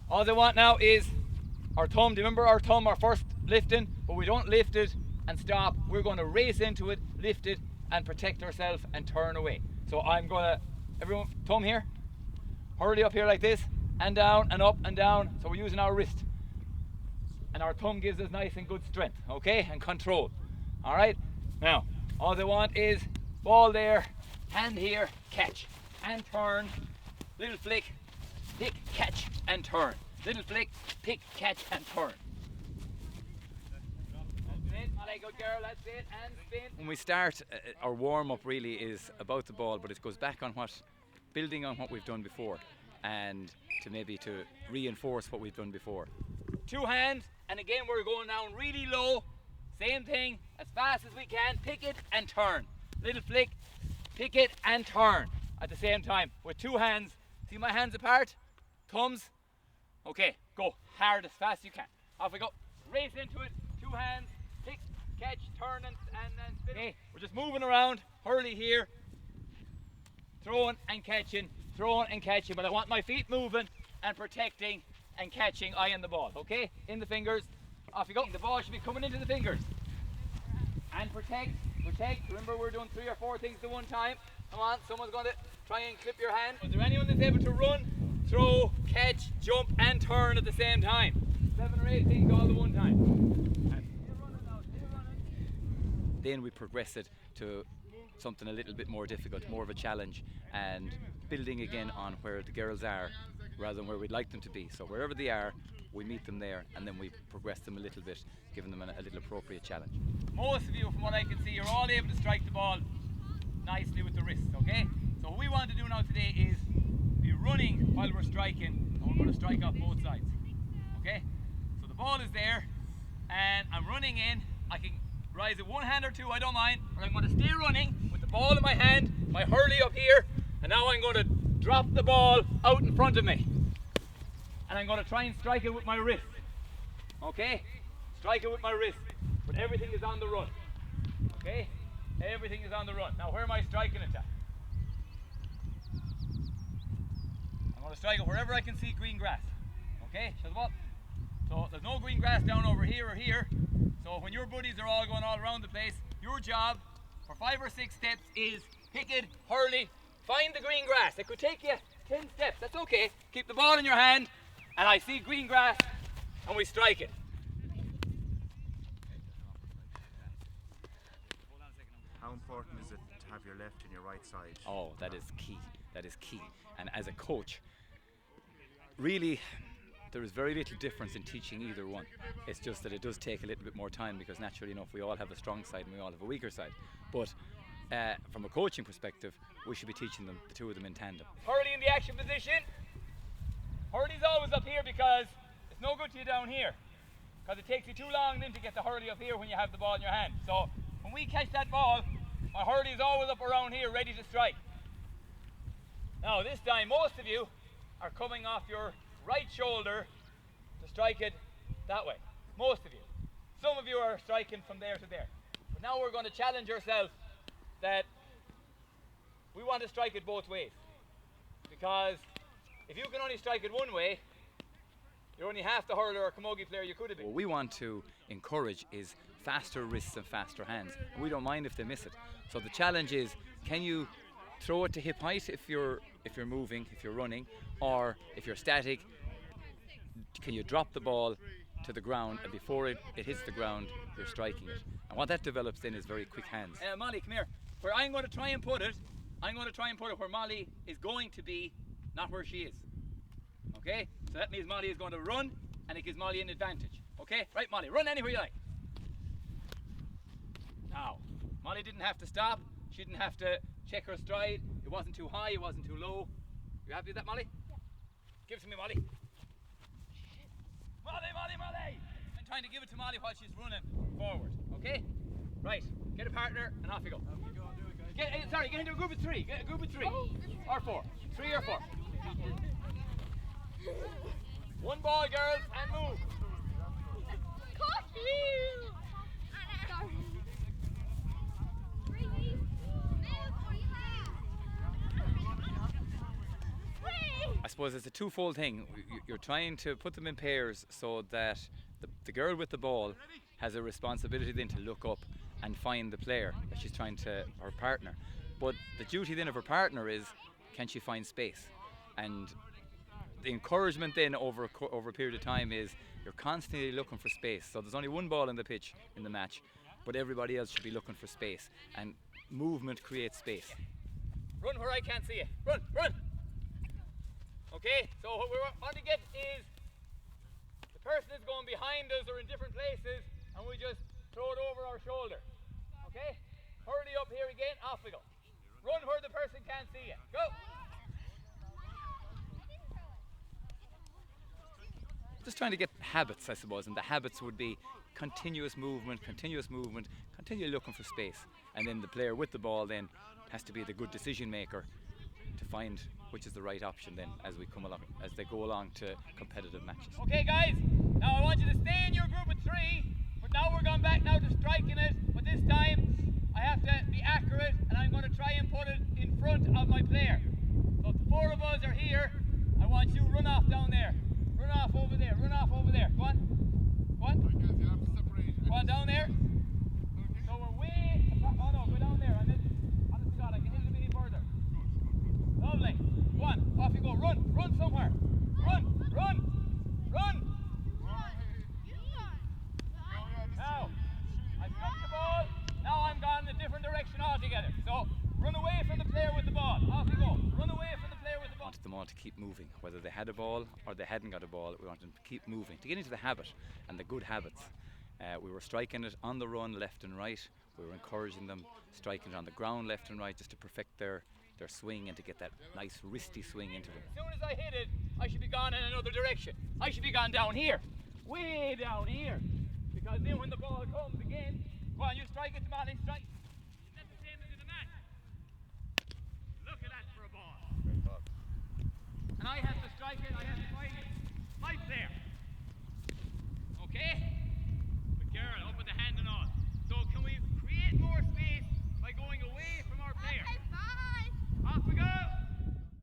All they want now is our thumb. Do you remember our thumb, our first lifting? But we don't lift it and stop. We're going to race into it, lift it, and protect ourselves and turn away. So I'm going to, everyone, thumb here, hurley up here like this, and down and up and down. So we're using our wrist. And our thumb gives us nice and good strength, okay, and control. All right? Now, all they want is ball there, hand here, catch, and turn. Little flick, pick, catch, and turn. Little flick, pick, catch, and turn. That's it, Molly, good girl, that's it, and spin. When we start, our warm-up really is about the ball, but it goes back on building on what we've done before, and to reinforce what we've done before. Two hands, and again we're going down really low. Same thing, as fast as we can, pick it and turn. Little flick, pick it and turn at the same time with two hands. See my hands apart? Thumbs. Okay, go hard as fast as you can. Off we go. Race into it. Two hands. Pick, catch, turn, and spin. Okay, we're just moving around. Hurley here. Throwing and catching. Throwing and catching. But I want my feet moving and protecting and catching eye on the ball. Okay? In the fingers. Off you go. The ball should be coming into the fingers. And protect. Protect. Remember, we're doing 3 or 4 things at one time. Come on, someone's going to try and clip your hand. Is there anyone that's able to run, throw, catch, jump, and turn at the same time? 7 or 8 things all at one time. Then we progress it to something a little bit more difficult, more of a challenge, and building again on where the girls are rather than where we'd like them to be. So wherever they are, we meet them there, and then we progress them a little bit, giving them a little appropriate challenge. Most of you, from what I can see, you're all able to strike the ball nicely with the wrists, okay? So what we want to do now today is be running while we're striking, and we're going to strike off both sides, okay? So the ball is there, and I'm running in. I can rise it one hand or two, I don't mind, or I'm going to stay running with the ball in my hand, my hurley up here, and now I'm going to drop the ball out in front of me. And I'm going to try and strike it with my wrist, okay? Strike it with my wrist, but everything is on the run, okay? Everything is on the run. Now where am I striking it at? I'm going to strike it wherever I can see green grass, okay? Shut up. So there's no green grass down over here or here, so when your buddies are all going all around the place, your job for 5 or 6 steps is pick it, hurley, find the green grass. It could take you 10 steps, that's okay. Keep the ball in your hand, and I see green grass, and we strike it. How important is it to have your left and your right side? Oh, that is key. That is key. And as a coach, really, there is very little difference in teaching either one. It's just that it does take a little bit more time because naturally enough, we all have a strong side and we all have a weaker side. But from a coaching perspective, we should be teaching them, the two of them in tandem. Hurley in the action position. Hurley's always up here because it's no good to you down here. Because it takes you too long then to get the hurley up here when you have the ball in your hand. So when we catch that ball, my hurley is always up around here ready to strike. Now this time most of you are coming off your right shoulder to strike it that way. Most of you. Some of you are striking from there to there. But now we're going to challenge ourselves that we want to strike it both ways. Because if you can only strike it one way, you're only half the hurler or camogie player you could have been. What we want to encourage is faster wrists and faster hands. And we don't mind if they miss it. So the challenge is, can you throw it to hip height if you're moving, if you're running, or if you're static, can you drop the ball to the ground, and before it hits the ground, you're striking it. And what that develops then is very quick hands. Molly, come here. Where I'm going to try and put it, where Molly is going to be, not where she is. Okay? So that means Molly is going to run, and it gives Molly an advantage. Okay? Right, Molly, run anywhere you like. Now, Molly didn't have to stop. She didn't have to check her stride. It wasn't too high, it wasn't too low. You happy with that, Molly? Yeah. Give it to me, Molly. Molly, Molly, Molly! I'm trying to give it to Molly while she's running forward. Okay? Right. Get a partner, and off you go. Get into a group of 3. Get a group of 3. Or 4. 3 or 4. One ball, girls, and move. I suppose it's a twofold thing. You're trying to put them in pairs so that the girl with the ball has a responsibility then to look up and find the player that she's trying to, her partner. But the duty then of her partner is, can she find space? And the encouragement then over a period of time is you're constantly looking for space. So there's only one ball in the pitch in the match, but everybody else should be looking for space. And movement creates space. Run where I can't see it. Run, run. Okay, so what we want to get is the person is going behind us or in different places, and we just throw it over our shoulder. Okay? Hurry up here again, off we go. Run where the person can't see it. Go! Just trying to get habits, I suppose, and the habits would be continuous movement, continue looking for space. And then the player with the ball then has to be the good decision maker to find which is the right option then as they go along to competitive matches. Okay guys, now I want you to stay in your group of 3, but now we're going back now to striking it, but this time I have to be accurate and I'm going to try and put it in front of my player. So if the 4 of us are here, I want you to run off down there. Run off over there, run off over there. Go on. Go on. Go on down there. So we're way, oh no, go down there and then, honest to God, I can hit it a bit further. Lovely. Go on, off you go. Run somewhere. Run. Now, I struck the ball. Now I'm gone in a different direction altogether. So, run away from the player with the ball. Off you go. Run away from the player with the ball. We wanted them all to keep moving, whether they had a ball or they hadn't got a ball. We wanted them to keep moving, to get into the habit and the good habits. We were striking it on the run, left and right. We were encouraging them, striking it on the ground, left and right, just to perfect their swing and to get that nice wristy swing into them. As soon as I hit it, I should be gone in another direction. I should be gone down here. Way down here. Because then when the ball comes again, go on, you strike it to Molly, strike. That's the same as in the match. Look at that for a ball. Great ball. And I have to strike it, I have to